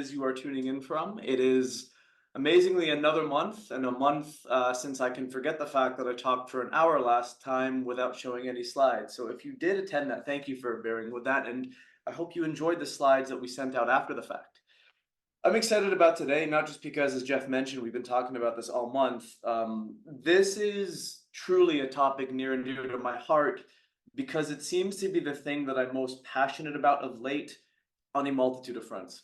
is you are tuning in from. It is amazingly another month, and a month since I can forget the fact that I talked for an hour last time without showing any slides. So if you did attend that, thank you for bearing with that, and I hope you enjoyed the slides that we sent out after the fact. I'm excited about today, not just because, as Jeff mentioned, we've been talking about this all month. This is truly a topic near and dear to my heart because it seems to be the thing that I'm most passionate about of late on a multitude of fronts.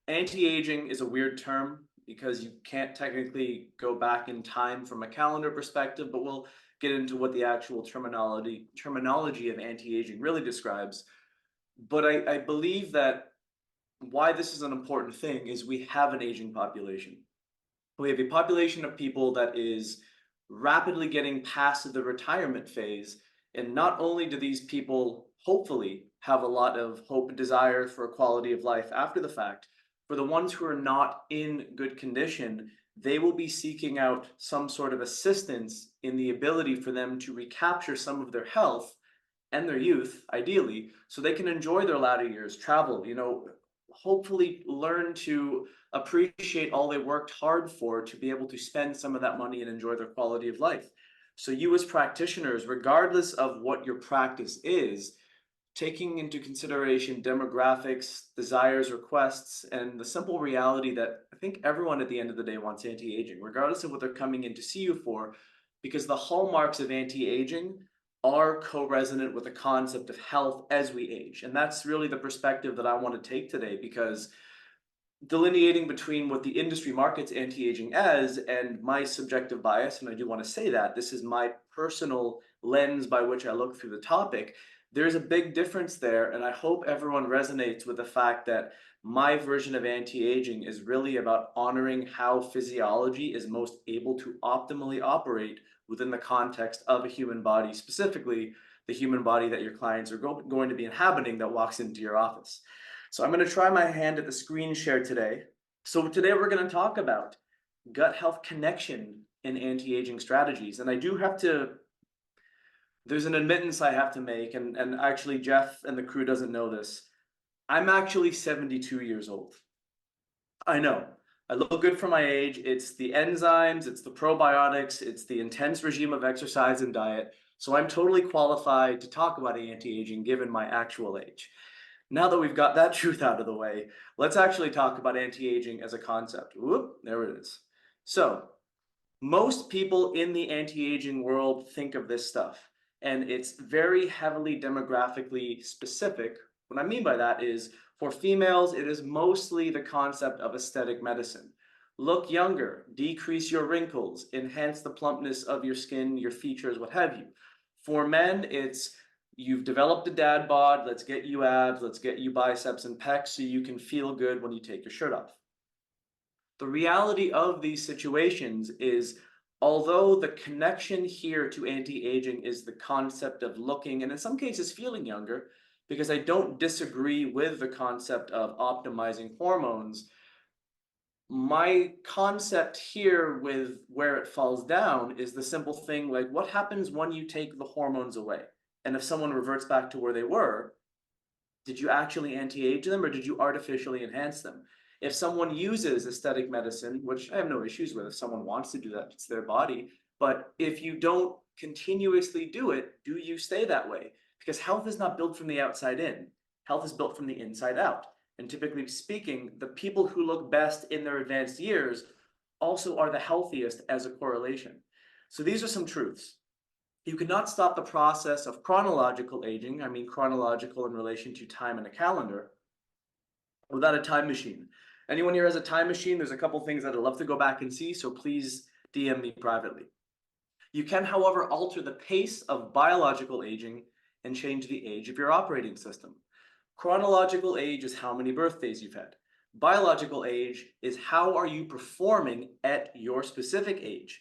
Anti-aging is a weird term because you can't technically go back in time from a calendar perspective, but we'll get into what the actual terminology of anti-aging really describes. But I believe that why this is an important thing is we have an aging population. We have a population of people that is rapidly getting past the retirement phase. And not only do these people hopefully have a lot of hope and desire for a quality of life after the fact, for the ones who are not in good condition, they will be seeking out some sort of assistance in the ability for them to recapture some of their health and their youth, ideally, so they can enjoy their latter years, travel, hopefully learn to appreciate all they worked hard for to be able to spend some of that money and enjoy their quality of life. So you as practitioners, regardless of what your practice is, taking into consideration demographics, desires, requests, and the simple reality that I think everyone at the end of the day wants anti-aging, regardless of what they're coming in to see you for, because the hallmarks of anti-aging are co-resonant with the concept of health as we age. And that's really the perspective that I want to take today, because delineating between what the industry markets anti-aging as and my subjective bias, and I do want to say that this is my personal lens by which I look through the topic, there's a big difference there. And I hope everyone resonates with the fact that my version of anti-aging is really about honoring how physiology is most able to optimally operate within the context of a human body, specifically the human body that your clients are going to be inhabiting that walks into your office. So I'm going to try my hand at the screen share today. So today we're going to talk about gut health connection in anti-aging strategies. And I do have to, there's an admittance I have to make, and actually Jeff and the crew doesn't know this. I'm actually 72 years old. I know. I look good for my age. It's the enzymes, it's the probiotics, it's the intense regime of exercise and diet. So I'm totally qualified to talk about anti-aging given my actual age. Now that we've got that truth out of the way, let's actually talk about anti-aging as a concept. Whoop, there it is. So most people in the anti-aging world think of this stuff, and it's very heavily demographically specific. What I mean by that is, for females, it is mostly the concept of aesthetic medicine. Look younger, decrease your wrinkles, enhance the plumpness of your skin, your features, what have you. For men, it's you've developed a dad bod, let's get you abs, let's get you biceps and pecs so you can feel good when you take your shirt off. The reality of these situations is, although the connection here to anti-aging is the concept of looking, and in some cases feeling younger, because I don't disagree with the concept of optimizing hormones, my concept here with where it falls down is the simple thing like, what happens when you take the hormones away? And if someone reverts back to where they were, did you actually anti-age them or did you artificially enhance them? If someone uses aesthetic medicine, which I have no issues with, if someone wants to do that, it's their body. But if you don't continuously do it, do you stay that way? Because health is not built from the outside in. Health is built from the inside out. And typically speaking, the people who look best in their advanced years also are the healthiest as a correlation. So these are some truths. You cannot stop the process of chronological aging, I mean chronological in relation to time in a calendar, without a time machine. Anyone here has a time machine? There's a couple things that I'd love to go back and see, so please DM me privately. You can, however, alter the pace of biological aging and change the age of your operating system. Chronological age is how many birthdays you've had. Biological age is how are you performing at your specific age.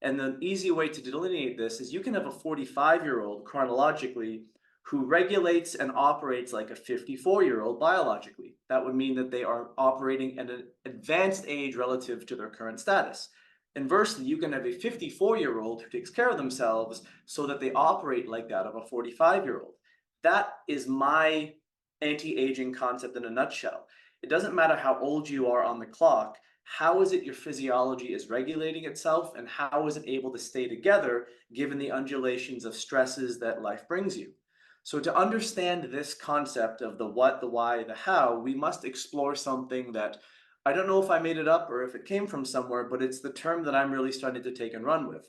And the easy way to delineate this is you can have a 45-year-old chronologically who regulates and operates like a 54-year-old biologically. That would mean that they are operating at an advanced age relative to their current status. Inversely, you can have a 54-year-old who takes care of themselves so that they operate like that of a 45-year-old. That is my anti-aging concept in a nutshell. It doesn't matter how old you are on the clock. How is it your physiology is regulating itself, and how is it able to stay together given the undulations of stresses that life brings you? So, to understand this concept of the what, the why, the how, we must explore something that I don't know if I made it up or if it came from somewhere, but it's the term that I'm really starting to take and run with.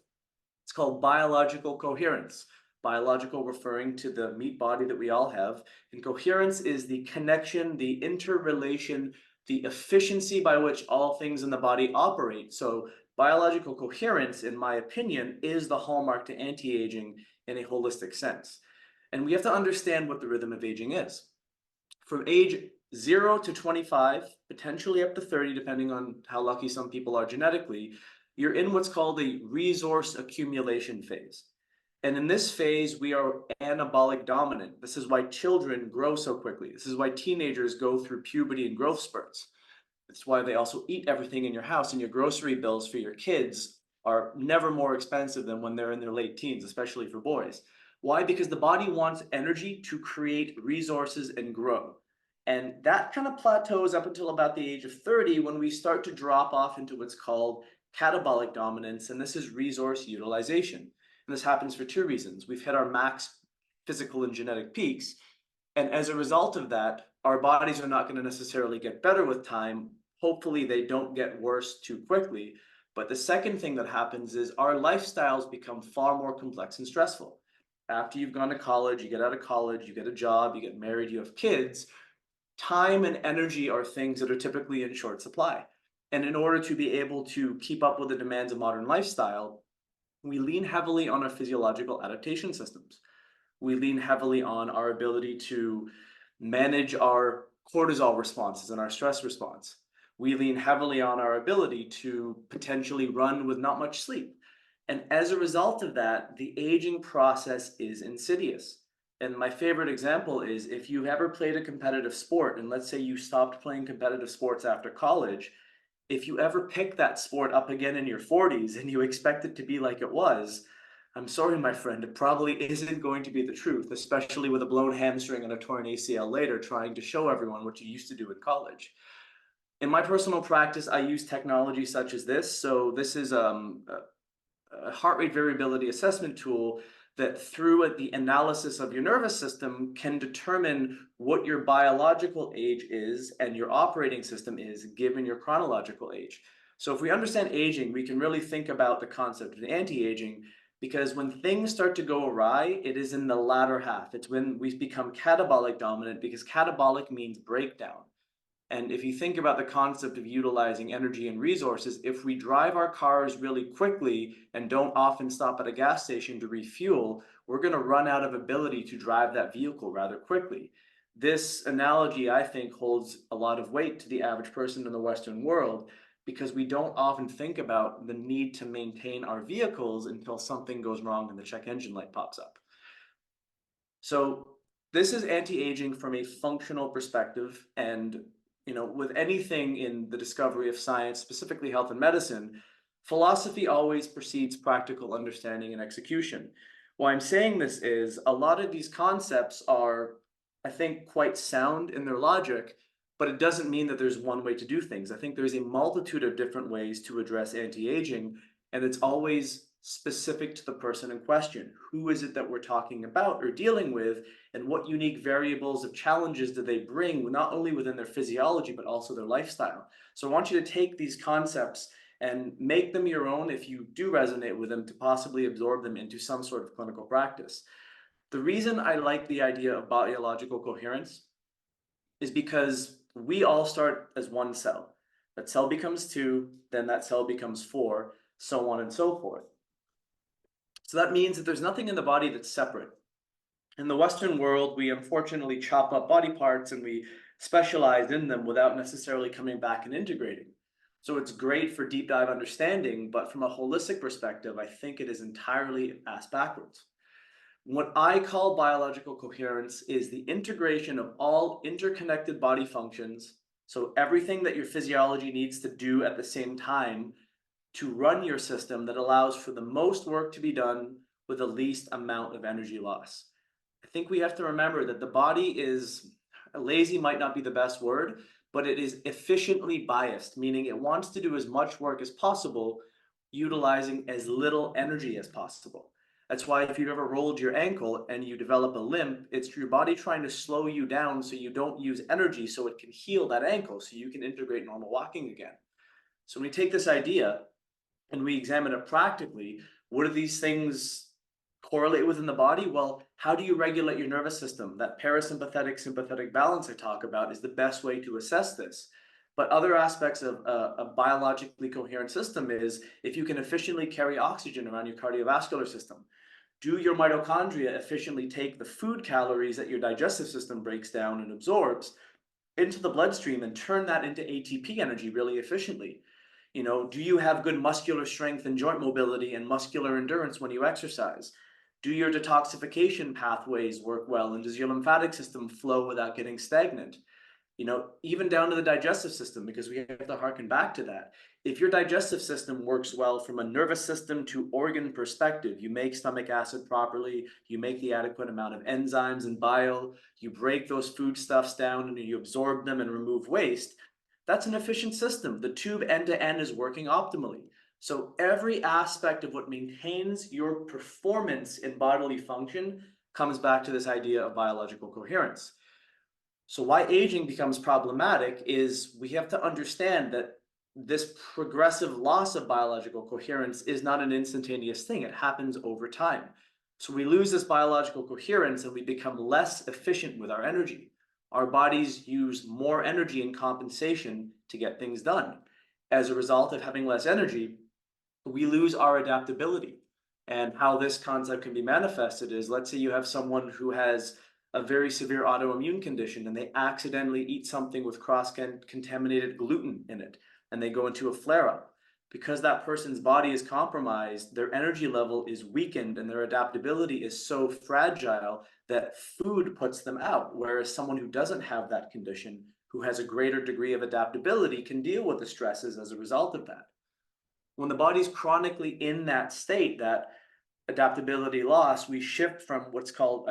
It's called biological coherence. Biological referring to the meat body that we all have. And coherence is the connection, the interrelation, the efficiency by which all things in the body operate. So, biological coherence, in my opinion, is the hallmark to anti aging in a holistic sense. And we have to understand what the rhythm of aging is. From age 0 to 25, potentially up to 30, depending on how lucky some people are genetically, you're in what's called a resource accumulation phase. And in this phase, we are anabolic dominant. This is why children grow so quickly. This is why teenagers go through puberty and growth spurts. It's why they also eat everything in your house, and your grocery bills for your kids are never more expensive than when they're in their late teens, especially for boys. Why? Because the body wants energy to create resources and grow. And that kind of plateaus up until about the age of 30 when we start to drop off into what's called catabolic dominance, and this is resource utilization. And this happens for two reasons. We've hit our max physical and genetic peaks, and as a result of that, our bodies are not going to necessarily get better with time. Hopefully, they don't get worse too quickly. But the second thing that happens is our lifestyles become far more complex and stressful. After you've gone to college, you get out of college, you get a job, you get married, you have kids, time and energy are things that are typically in short supply. And in order to be able to keep up with the demands of modern lifestyle, we lean heavily on our physiological adaptation systems. We lean heavily on our ability to manage our cortisol responses and our stress response. We lean heavily on our ability to potentially run with not much sleep. And as a result of that, the aging process is insidious. And my favorite example is if you've ever played a competitive sport, and let's say you stopped playing competitive sports after college, if you ever pick that sport up again in your 40s and you expect it to be like it was, I'm sorry, my friend, it probably isn't going to be the truth, especially with a blown hamstring and a torn ACL later, trying to show everyone what you used to do in college. In my personal practice, I use technology such as this. So this is a heart rate variability assessment tool that through the analysis of your nervous system can determine what your biological age is and your operating system is given your chronological age. So if we understand aging, we can really think about the concept of anti-aging, because when things start to go awry, it is in the latter half. It's when we become catabolic dominant, because catabolic means breakdown. And if you think about the concept of utilizing energy and resources, if we drive our cars really quickly and don't often stop at a gas station to refuel, we're going to run out of ability to drive that vehicle rather quickly. This analogy, I think, holds a lot of weight to the average person in the Western world, because we don't often think about the need to maintain our vehicles until something goes wrong and the check engine light pops up. So this is anti-aging from a functional perspective, and with anything in the discovery of science, specifically health and medicine, philosophy always precedes practical understanding and execution. Why I'm saying this is a lot of these concepts are, I think, quite sound in their logic, but it doesn't mean that there's one way to do things. I think there's a multitude of different ways to address anti-aging, and it's always specific to the person in question. Who is it that we're talking about or dealing with, and what unique variables of challenges do they bring, not only within their physiology, but also their lifestyle. So I want you to take these concepts and make them your own if you do resonate with them, to possibly absorb them into some sort of clinical practice. The reason I like the idea of biological coherence is because we all start as one cell. That cell becomes two, then that cell becomes four, so on and so forth. So that means that there's nothing in the body that's separate. In the Western world, we unfortunately chop up body parts and we specialize in them without necessarily coming back and integrating. So it's great for deep dive understanding, but from a holistic perspective, I think it is entirely ass backwards. What I call biological coherence is the integration of all interconnected body functions. So everything that your physiology needs to do at the same time to run your system, that allows for the most work to be done with the least amount of energy loss. I think we have to remember that the body is, lazy might not be the best word, but it is efficiently biased, meaning it wants to do as much work as possible, utilizing as little energy as possible. That's why if you've ever rolled your ankle and you develop a limp, it's your body trying to slow you down so you don't use energy so it can heal that ankle so you can integrate normal walking again. So when we take this idea and we examine it practically, what do these things correlate within the body? Well, how do you regulate your nervous system? That parasympathetic sympathetic balance I talk about is the best way to assess this. But other aspects of a biologically coherent system is if you can efficiently carry oxygen around your cardiovascular system. Do your mitochondria efficiently take the food calories that your digestive system breaks down and absorbs into the bloodstream and turn that into ATP energy really efficiently? Do you have good muscular strength and joint mobility and muscular endurance when you exercise? Do your detoxification pathways work well? And does your lymphatic system flow without getting stagnant? Even down to the digestive system, because we have to harken back to that. If your digestive system works well from a nervous system to organ perspective, you make stomach acid properly, you make the adequate amount of enzymes and bile, you break those foodstuffs down and you absorb them and remove waste, that's an efficient system. The tube end to end is working optimally. So every aspect of what maintains your performance in bodily function comes back to this idea of biological coherence. So why aging becomes problematic is we have to understand that this progressive loss of biological coherence is not an instantaneous thing. It happens over time. So we lose this biological coherence and we become less efficient with our energy. Our bodies use more energy in compensation to get things done. As a result of having less energy, we lose our adaptability. And how this concept can be manifested is, let's say you have someone who has a very severe autoimmune condition and they accidentally eat something with cross-contaminated gluten in it and they go into a flare-up. Because that person's body is compromised, their energy level is weakened and their adaptability is so fragile that food puts them out. Whereas someone who doesn't have that condition, who has a greater degree of adaptability, can deal with the stresses as a result of that. When the body's chronically in that state, that adaptability loss, we shift to what's called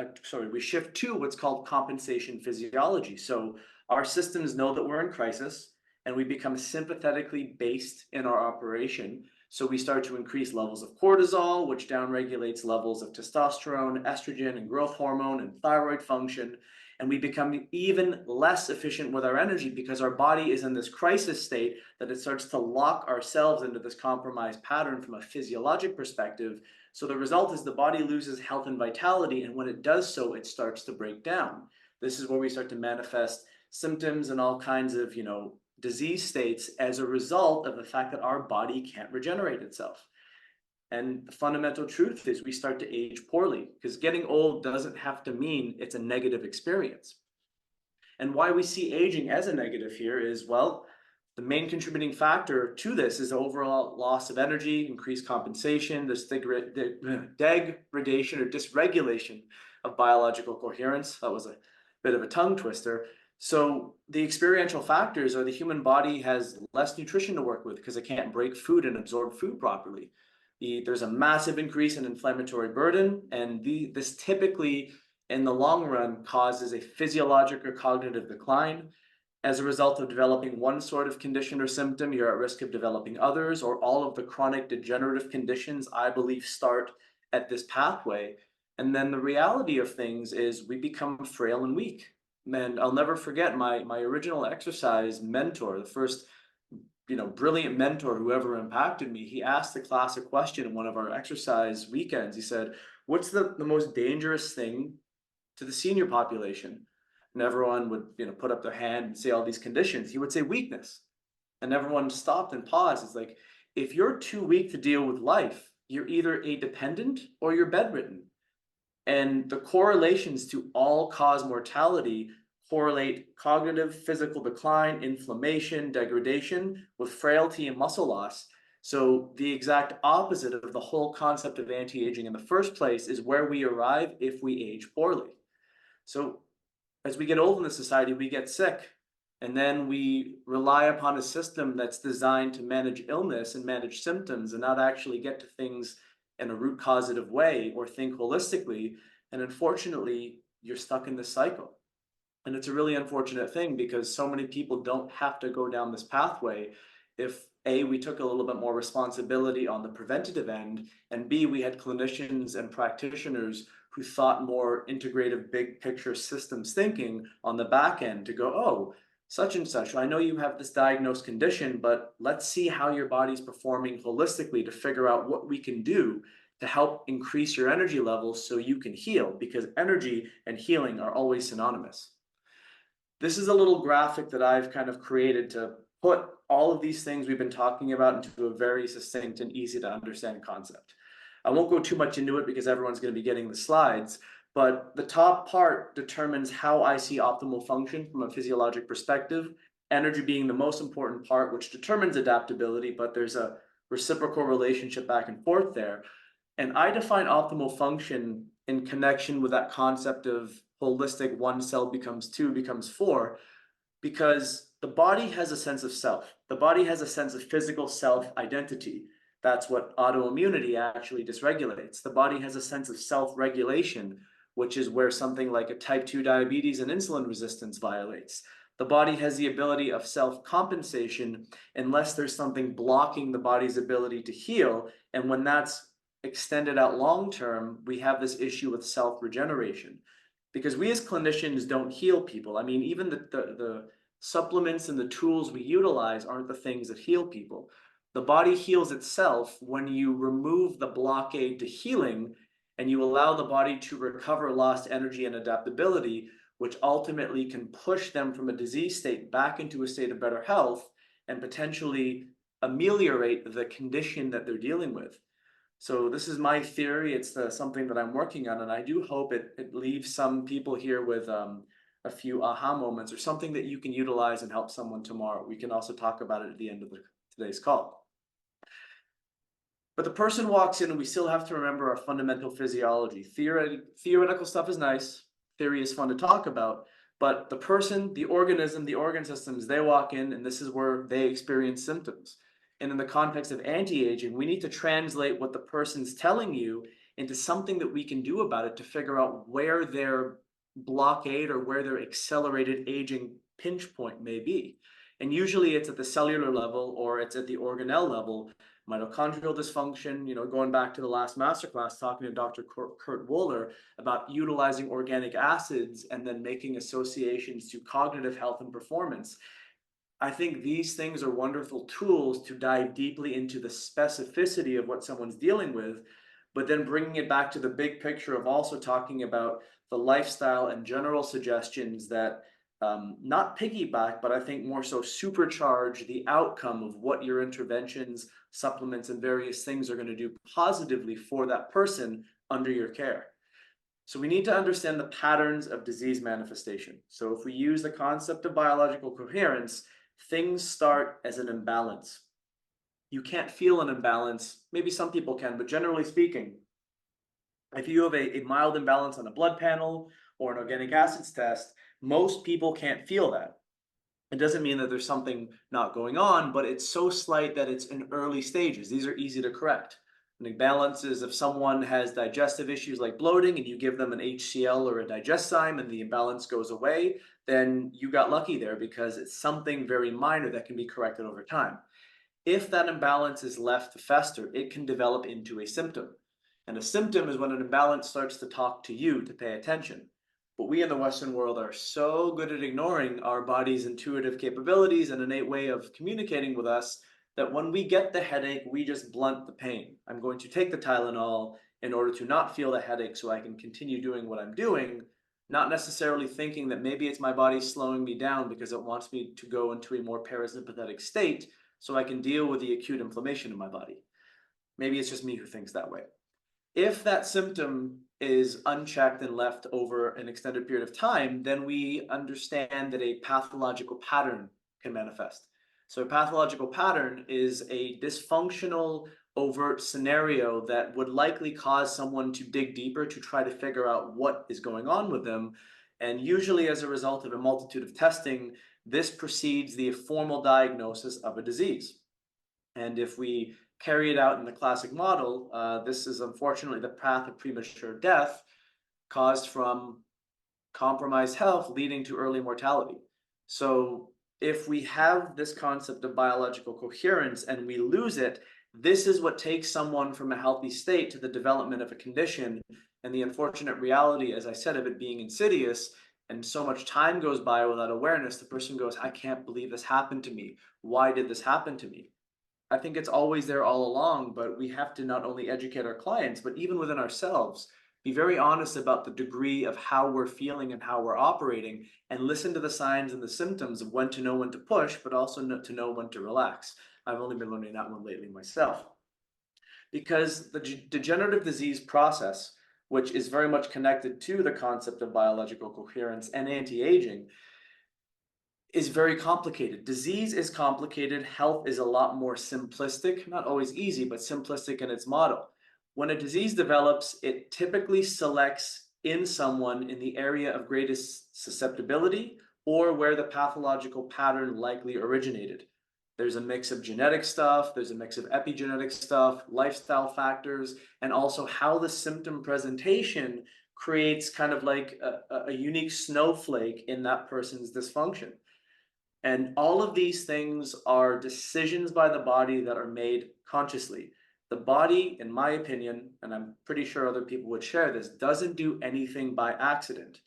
compensation physiology. So our systems know that we're in crisis and we become sympathetically based in our operation. So we start to increase levels of cortisol, which downregulates levels of testosterone, estrogen, and growth hormone and thyroid function. And we become even less efficient with our energy because our body is in this crisis state that it starts to lock ourselves into this compromised pattern from a physiologic perspective. So the result is the body loses health and vitality, and when it does so, it starts to break down. This is where we start to manifest symptoms and all kinds of, disease states as a result of the fact that our body can't regenerate itself. And the fundamental truth is we start to age poorly because getting old doesn't have to mean it's a negative experience. And why we see aging as a negative here is, well, the main contributing factor to this is the overall loss of energy, increased compensation, this degradation or dysregulation of biological coherence. That was a bit of a tongue twister. So the experiential factors are the human body has less nutrition to work with because it can't break food and absorb food properly. There's a massive increase in inflammatory burden, and this typically, in the long run, causes a physiologic or cognitive decline. As a result of developing one sort of condition or symptom, you're at risk of developing others, or all of the chronic degenerative conditions, I believe, start at this pathway. And then the reality of things is we become frail and weak. And I'll never forget my original exercise mentor, the first brilliant mentor who ever impacted me. He asked the classic question in one of our exercise weekends. He said, what's the most dangerous thing to the senior population? And everyone would put up their hand and say all these conditions. He would say weakness. And everyone stopped and paused. It's like, if you're too weak to deal with life, you're either a dependent or you're bedridden. And the correlations to all-cause mortality correlate cognitive, physical decline, inflammation, degradation with frailty and muscle loss. So the exact opposite of the whole concept of anti-aging in the first place is where we arrive if we age poorly. So as we get old in the society, we get sick, and then we rely upon a system that's designed to manage illness and manage symptoms and not actually get to things in a root causative way or think holistically. And unfortunately, you're stuck in this cycle. And it's a really unfortunate thing because so many people don't have to go down this pathway if A, we took a little bit more responsibility on the preventative end, and B, we had clinicians and practitioners who thought more integrative, big picture systems thinking on the back end to go, oh, such and such, I know you have this diagnosed condition, but let's see how your body's performing holistically to figure out what we can do to help increase your energy levels so you can heal, because energy and healing are always synonymous. This is a little graphic that I've kind of created to put all of these things we've been talking about into a very succinct and easy to understand concept. I won't go too much into it because everyone's going to be getting the slides, but the top part determines how I see optimal function from a physiologic perspective, energy being the most important part, which determines adaptability, but there's a reciprocal relationship back and forth there. And I define optimal function in connection with that concept of holistic one cell becomes two, becomes four, because the body has a sense of self. The body has a sense of physical self identity. That's what autoimmunity actually dysregulates. The body has a sense of self regulation, which is where something like a type 2 diabetes and insulin resistance violates. The body has the ability of self compensation unless there's something blocking the body's ability to heal. And when that's extended out long term, we have this issue with self regeneration. Because we as clinicians don't heal people. I mean, even the supplements and the tools we utilize aren't the things that heal people. The body heals itself when you remove the blockade to healing and you allow the body to recover lost energy and adaptability, which ultimately can push them from a disease state back into a state of better health and potentially ameliorate the condition that they're dealing with. So this is my theory. It's something that I'm working on, and I do hope it leaves some people here with a few aha moments or something that you can utilize and help someone tomorrow. We can also talk about it at the end of today's call. But the person walks in and we still have to remember our fundamental physiology. Theoretical stuff is nice. Theory is fun to talk about. But the person, the organism, the organ systems, they walk in and this is where they experience symptoms. And in the context of anti-aging, we need to translate what the person's telling you into something that we can do about it to figure out where their blockade or where their accelerated aging pinch point may be. And usually it's at the cellular level or it's at the organelle level. Mitochondrial dysfunction, going back to the last masterclass, talking to Dr. Kurt Wohler about utilizing organic acids and then making associations to cognitive health and performance. I think these things are wonderful tools to dive deeply into the specificity of what someone's dealing with, but then bringing it back to the big picture of also talking about the lifestyle and general suggestions that not piggyback, but I think more so supercharge the outcome of what your interventions, supplements, and various things are going to do positively for that person under your care. So we need to understand the patterns of disease manifestation. So if we use the concept of biological coherence, things start as an imbalance. You can't feel an imbalance. Maybe some people can, but generally speaking, if you have a mild imbalance on a blood panel or an organic acids test, most people can't feel that. It doesn't mean that there's something not going on, but it's so slight that it's in early stages. These are easy to correct. An imbalance is if someone has digestive issues like bloating and you give them an HCl or a digeszyme and the imbalance goes away, then you got lucky there because it's something very minor that can be corrected over time. If that imbalance is left to fester, it can develop into a symptom. And a symptom is when an imbalance starts to talk to you to pay attention. But we in the Western world are so good at ignoring our body's intuitive capabilities and innate way of communicating with us that when we get the headache, we just blunt the pain. I'm going to take the Tylenol in order to not feel the headache so I can continue doing what I'm doing, not necessarily thinking that maybe it's my body slowing me down because it wants me to go into a more parasympathetic state so I can deal with the acute inflammation in my body. Maybe it's just me who thinks that way. If that symptom is unchecked and left over an extended period of time, then we understand that a pathological pattern can manifest. So a pathological pattern is a dysfunctional, overt scenario that would likely cause someone to dig deeper to try to figure out what is going on with them. And usually as a result of a multitude of testing, this precedes the formal diagnosis of a disease. And if we carry it out in the classic model, this is unfortunately the path of premature death caused from compromised health leading to early mortality. So if we have this concept of biological coherence and we lose it, this is what takes someone from a healthy state to the development of a condition. And the unfortunate reality, as I said, of it being insidious, and so much time goes by without awareness, the person goes, I can't believe this happened to me. Why did this happen to me? I think it's always there all along, but we have to not only educate our clients, but even within ourselves, be very honest about the degree of how we're feeling and how we're operating, and listen to the signs and the symptoms of when to know when to push, but also to know when to relax. I've only been learning that one lately myself. Because the degenerative disease process, which is very much connected to the concept of biological coherence and anti-aging, is very complicated. Disease is complicated. Health is a lot more simplistic, not always easy, but simplistic in its model. When a disease develops, it typically selects in someone in the area of greatest susceptibility or where the pathological pattern likely originated. There's a mix of genetic stuff, there's a mix of epigenetic stuff, lifestyle factors, and also how the symptom presentation creates kind of like a unique snowflake in that person's dysfunction. And all of these things are decisions by the body that are made consciously. The body, in my opinion, and I'm pretty sure other people would share this, doesn't do anything by accident.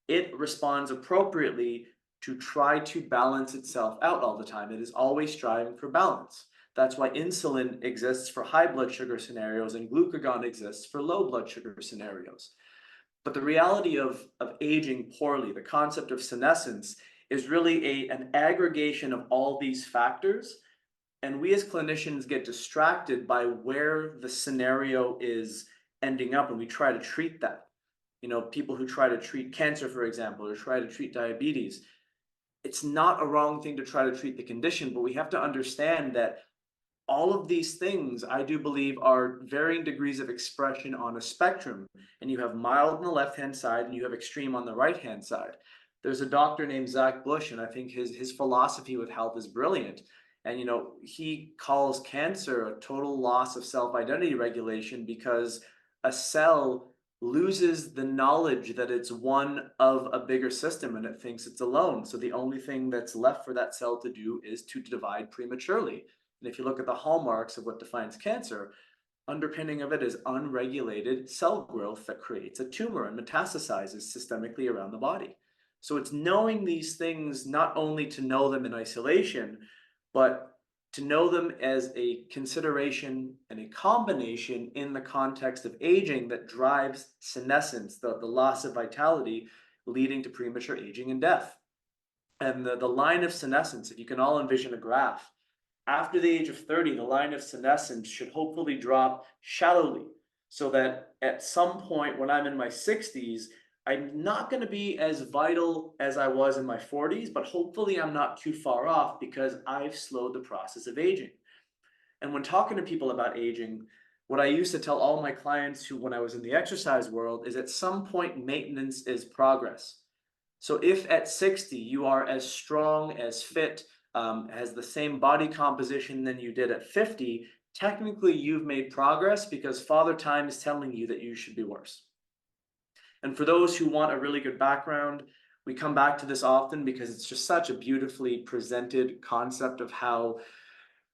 It responds appropriately to try to balance itself out all the time. It is always striving for balance. That's why insulin exists for high blood sugar scenarios and glucagon exists for low blood sugar scenarios. But the reality of aging poorly, the concept of senescence, is really an aggregation of all these factors. And we as clinicians get distracted by where the scenario is ending up, and we try to treat that. You know, people who try to treat cancer, for example, or try to treat diabetes, it's not a wrong thing to try to treat the condition, but we have to understand that all of these things, I do believe, are varying degrees of expression on a spectrum. And you have mild on the left-hand side and you have extreme on the right-hand side. There's a doctor named Zach Bush, and I think his philosophy with health is brilliant. And, you know, he calls cancer a total loss of self-identity regulation because a cell loses the knowledge that it's one of a bigger system and it thinks it's alone. So the only thing that's left for that cell to do is to divide prematurely. And if you look at the hallmarks of what defines cancer, underpinning of it is unregulated cell growth that creates a tumor and metastasizes systemically around the body. So it's knowing these things, not only to know them in isolation, but to know them as a consideration and a combination in the context of aging that drives senescence, the loss of vitality leading to premature aging and death. And the line of senescence, if you can all envision a graph, after the age of 30, the line of senescence should hopefully drop shallowly so that at some point when I'm in my 60s, I'm not going to be as vital as I was in my 40s, but hopefully I'm not too far off because I've slowed the process of aging. And when talking to people about aging, what I used to tell all my clients who, when I was in the exercise world, is at some point maintenance is progress. So if at 60 you are as strong, as fit, has the same body composition than you did at 50, technically you've made progress because Father Time is telling you that you should be worse. And for those who want a really good background, we come back to this often because it's just such a beautifully presented concept of how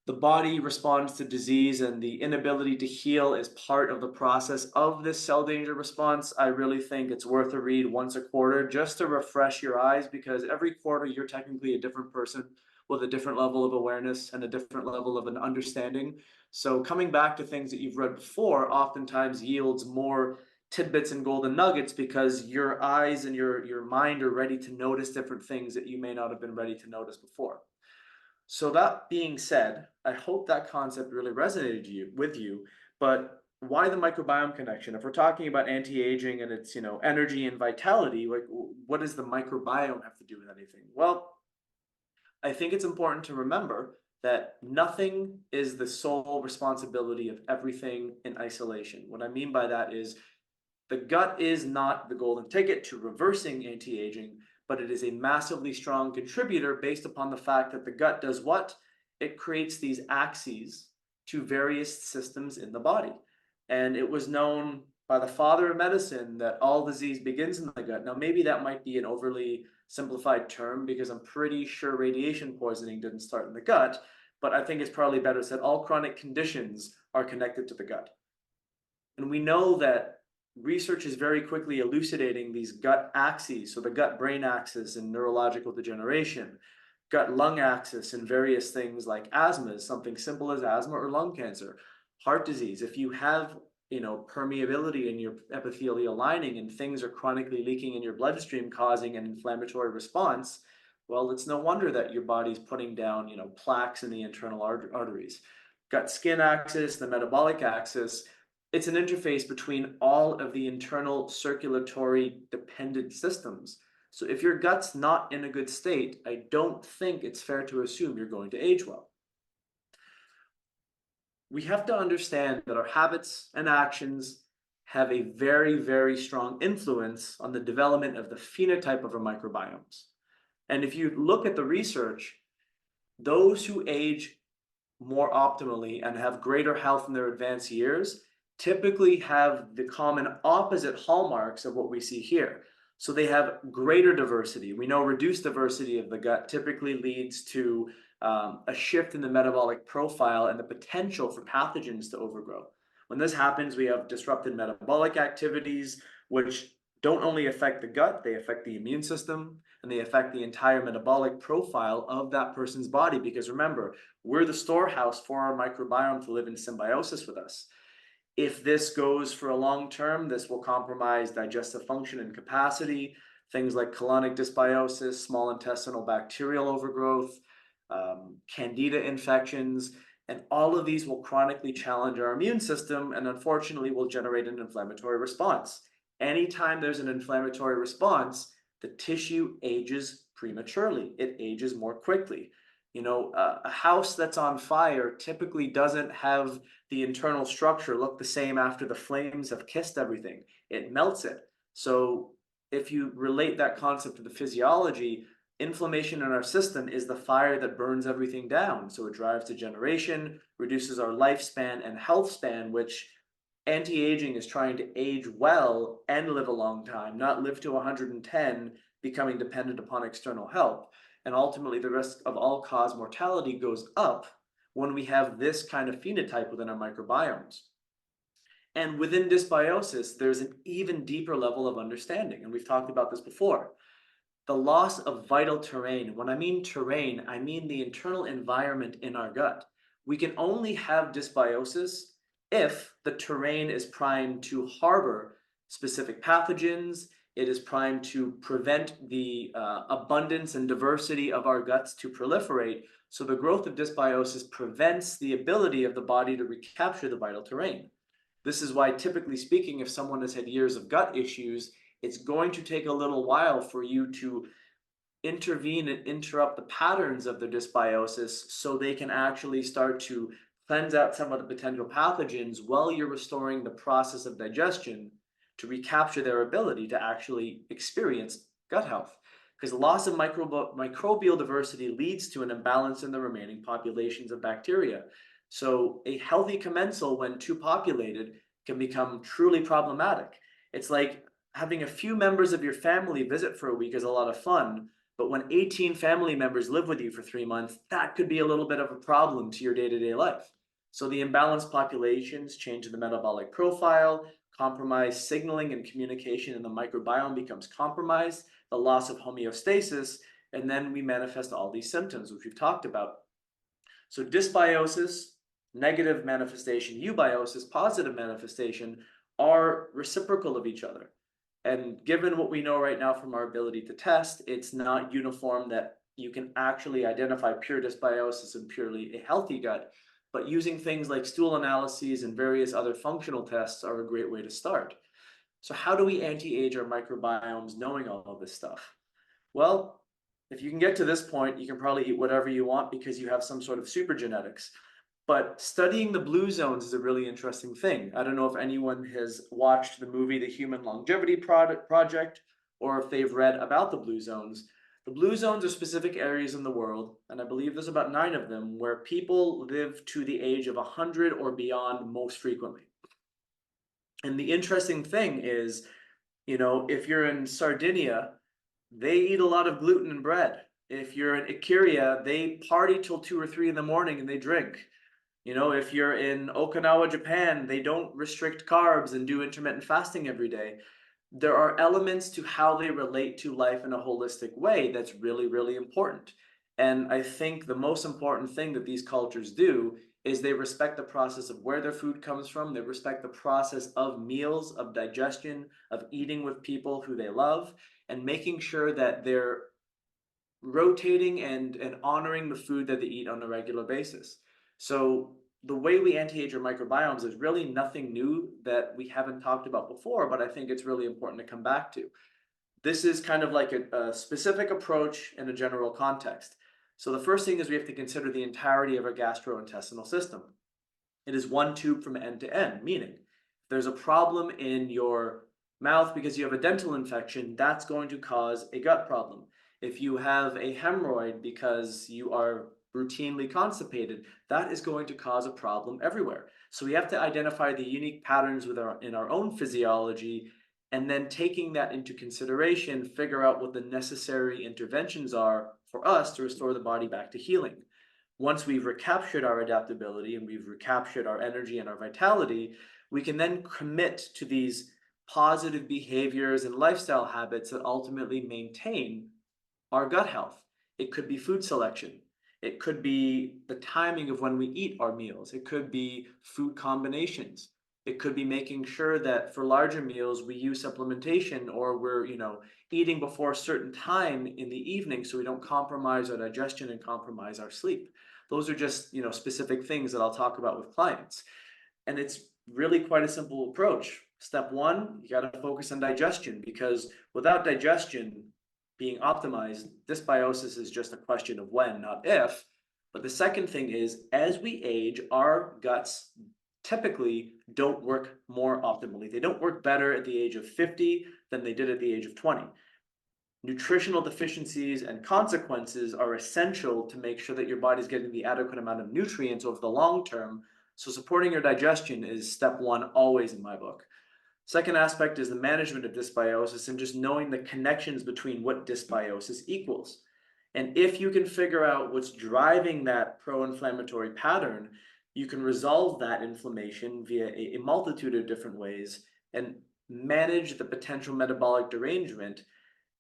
the body responds to disease and the inability to heal is part of the process of this cell danger response. I really think it's worth a read once a quarter just to refresh your eyes, because every quarter you're technically a different person with a different level of awareness and a different level of an understanding. So coming back to things that you've read before oftentimes yields more tidbits and golden nuggets because your eyes and your mind are ready to notice different things that you may not have been ready to notice before. So that being said, I hope that concept really resonated with you, but why the microbiome connection? If we're talking about anti-aging and it's, you know, energy and vitality, like what does the microbiome have to do with anything? Well, I think it's important to remember that nothing is the sole responsibility of everything in isolation. What I mean by that is the gut is not the golden ticket to reversing anti-aging, but it is a massively strong contributor based upon the fact that the gut does what? It creates these axes to various systems in the body. And it was known by the father of medicine that all disease begins in the gut. Now, maybe that might be an overly simplified term because I'm pretty sure radiation poisoning didn't start in the gut, but I think it's probably better said all chronic conditions are connected to the gut. And we know that research is very quickly elucidating these gut axes, so the gut-brain axis in neurological degeneration, gut-lung axis in various things like asthma, something simple as asthma or lung cancer, heart disease. If you have permeability in your epithelial lining and things are chronically leaking in your bloodstream causing an inflammatory response, well, it's no wonder that your body's putting down plaques in the internal arteries. Gut skin axis, the metabolic axis, it's an interface between all of the internal circulatory dependent systems. So if your gut's not in a good state, I don't think it's fair to assume you're going to age well. We have to understand that our habits and actions have a very, very strong influence on the development of the phenotype of our microbiomes. And if you look at the research, those who age more optimally and have greater health in their advanced years typically have the common opposite hallmarks of what we see here. So they have greater diversity. We know reduced diversity of the gut typically leads to a shift in the metabolic profile and the potential for pathogens to overgrow. When this happens, we have disrupted metabolic activities, which don't only affect the gut, they affect the immune system, and they affect the entire metabolic profile of that person's body. Because remember, we're the storehouse for our microbiome to live in symbiosis with us. If this goes for a long term, this will compromise digestive function and capacity, things like colonic dysbiosis, small intestinal bacterial overgrowth, candida infections, and all of these will chronically challenge our immune system and unfortunately will generate an inflammatory response. Anytime there's an inflammatory response, the tissue ages prematurely. It ages more quickly. A house that's on fire typically doesn't have the internal structure look the same after the flames have kissed everything. It melts it. So if you relate that concept to the physiology, inflammation in our system is the fire that burns everything down. So it drives degeneration, reduces our lifespan and health span, which anti-aging is trying to age well and live a long time, not live to 110, becoming dependent upon external help. And ultimately, the risk of all-cause mortality goes up when we have this kind of phenotype within our microbiomes. And within dysbiosis, there's an even deeper level of understanding, and we've talked about this before. The loss of vital terrain. When I mean terrain, I mean the internal environment in our gut. We can only have dysbiosis if the terrain is primed to harbor specific pathogens. It is primed to prevent the abundance and diversity of our guts to proliferate. So the growth of dysbiosis prevents the ability of the body to recapture the vital terrain. This is why, typically speaking, if someone has had years of gut issues, it's going to take a little while for you to intervene and interrupt the patterns of their dysbiosis so they can actually start to cleanse out some of the potential pathogens while you're restoring the process of digestion to recapture their ability to actually experience gut health. Because loss of microbial diversity leads to an imbalance in the remaining populations of bacteria. So a healthy commensal, when too populated, can become truly problematic. It's like having a few members of your family visit for a week is a lot of fun, but when 18 family members live with you for 3 months, that could be a little bit of a problem to your day-to-day life. So the imbalanced populations change the metabolic profile, compromised signaling and communication in the microbiome becomes compromised, the loss of homeostasis, and then we manifest all these symptoms, which we've talked about. So dysbiosis, negative manifestation, eubiosis, positive manifestation, are reciprocal of each other. And given what we know right now from our ability to test, it's not uniform that you can actually identify pure dysbiosis and purely a healthy gut. But using things like stool analyses and various other functional tests are a great way to start. So how do we anti-age our microbiomes knowing all of this stuff? Well, if you can get to this point, you can probably eat whatever you want because you have some sort of super genetics. But studying the blue zones is a really interesting thing. I don't know if anyone has watched the movie The Human Longevity Project or if they've read about the blue zones. The blue zones are specific areas in the world, and I believe there's about 9 of them, where people live to the age of 100 or beyond most frequently. And the interesting thing is, if you're in Sardinia, they eat a lot of gluten and bread. If you're in Ikaria, they party till 2 or 3 in the morning and they drink. If you're in Okinawa, Japan, they don't restrict carbs and do intermittent fasting every day. There are elements to how they relate to life in a holistic way that's really, really important. And I think the most important thing that these cultures do is they respect the process of where their food comes from. They respect the process of meals, of digestion, of eating with people who they love, and making sure that they're rotating and honoring the food that they eat on a regular basis. So the way we anti-age our microbiomes is really nothing new that we haven't talked about before, but I think it's really important to come back to. This is kind of like a specific approach in a general context. So the first thing is we have to consider the entirety of our gastrointestinal system. It is one tube from end to end, meaning if there's a problem in your mouth because you have a dental infection, that's going to cause a gut problem. If you have a hemorrhoid because you are routinely constipated, that is going to cause a problem everywhere. So we have to identify the unique patterns in our own physiology, and then taking that into consideration, figure out what the necessary interventions are for us to restore the body back to healing. Once we've recaptured our adaptability and we've recaptured our energy and our vitality, we can then commit to these positive behaviors and lifestyle habits that ultimately maintain our gut health. It could be food selection. It could be the timing of when we eat our meals. It could be food combinations. It could be making sure that for larger meals we use supplementation, or we're, eating before a certain time in the evening so we don't compromise our digestion and compromise our sleep. Those are just, specific things that I'll talk about with clients. And it's really quite a simple approach. Step one, you got to focus on digestion, because without digestion being optimized, dysbiosis is just a question of when, not if. But the second thing is, as we age, our guts typically don't work more optimally. They don't work better at the age of 50 than they did at the age of 20. Nutritional deficiencies and consequences are essential to make sure that your body's getting the adequate amount of nutrients over the long term. So supporting your digestion is step one always in my book. Second aspect is the management of dysbiosis and just knowing the connections between what dysbiosis equals. And if you can figure out what's driving that pro-inflammatory pattern, you can resolve that inflammation via a multitude of different ways and manage the potential metabolic derangement.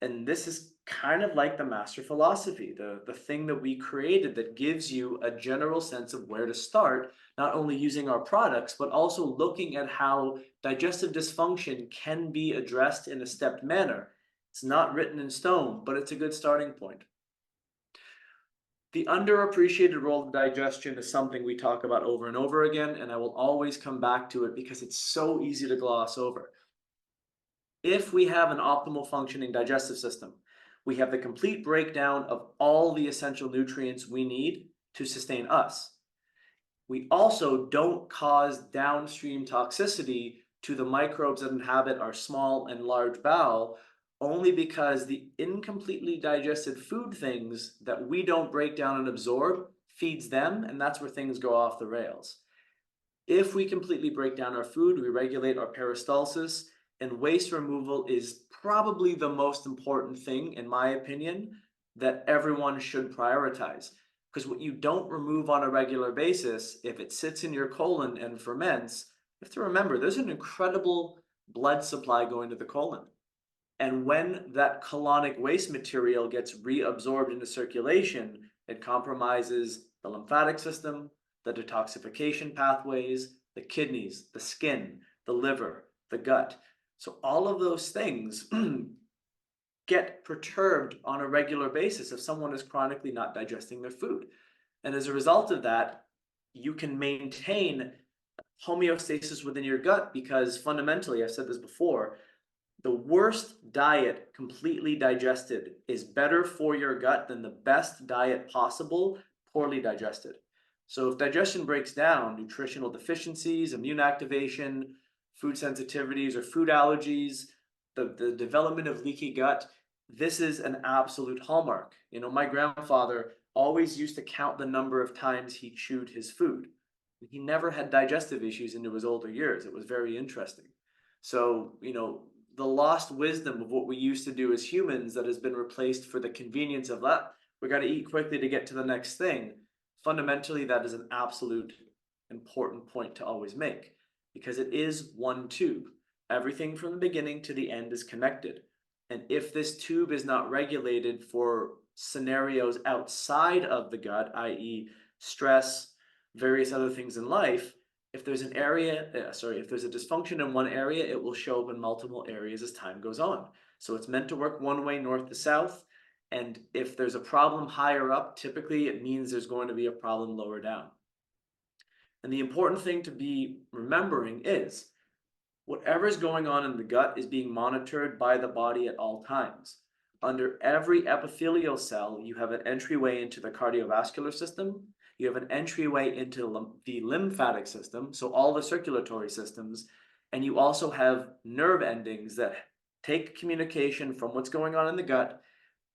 And this is kind of like the master philosophy, the thing that we created that gives you a general sense of where to start, not only using our products, but also looking at how digestive dysfunction can be addressed in a stepped manner. It's not written in stone, but it's a good starting point. The underappreciated role of digestion is something we talk about over and over again, and I will always come back to it because it's so easy to gloss over. If we have an optimal functioning digestive system, we have the complete breakdown of all the essential nutrients we need to sustain us. We also don't cause downstream toxicity to the microbes that inhabit our small and large bowel, only because the incompletely digested food things that we don't break down and absorb feeds them, and that's where things go off the rails. If we completely break down our food, we regulate our peristalsis, and waste removal is probably the most important thing, in my opinion, that everyone should prioritize. Because what you don't remove on a regular basis, if it sits in your colon and ferments, you have to remember there's an incredible blood supply going to the colon. And when that colonic waste material gets reabsorbed into circulation, it compromises the lymphatic system, the detoxification pathways, the kidneys, the skin, the liver, the gut. So all of those things get perturbed on a regular basis if someone is chronically not digesting their food. And as a result of that, you can maintain homeostasis within your gut, because fundamentally, I've said this before, the worst diet completely digested is better for your gut than the best diet possible poorly digested. So if digestion breaks down, nutritional deficiencies, immune activation, food sensitivities or food allergies, the development of leaky gut, this is an absolute hallmark. My grandfather always used to count the number of times he chewed his food. He never had digestive issues into his older years. It was very interesting. So, the lost wisdom of what we used to do as humans that has been replaced for the convenience of that, we got to eat quickly to get to the next thing. Fundamentally, that is an absolute important point to always make because it is one tube. Everything from the beginning to the end is connected. And if this tube is not regulated for scenarios outside of the gut, i.e., stress, various other things in life, if there's an area, if there's a dysfunction in one area, it will show up in multiple areas as time goes on. So it's meant to work one way, north to south. And if there's a problem higher up, typically it means there's going to be a problem lower down. And the important thing to be remembering is whatever's going on in the gut is being monitored by the body at all times. Under every epithelial cell, you have an entryway into the cardiovascular system, you have an entryway into the lymphatic system, so all the circulatory systems, and you also have nerve endings that take communication from what's going on in the gut,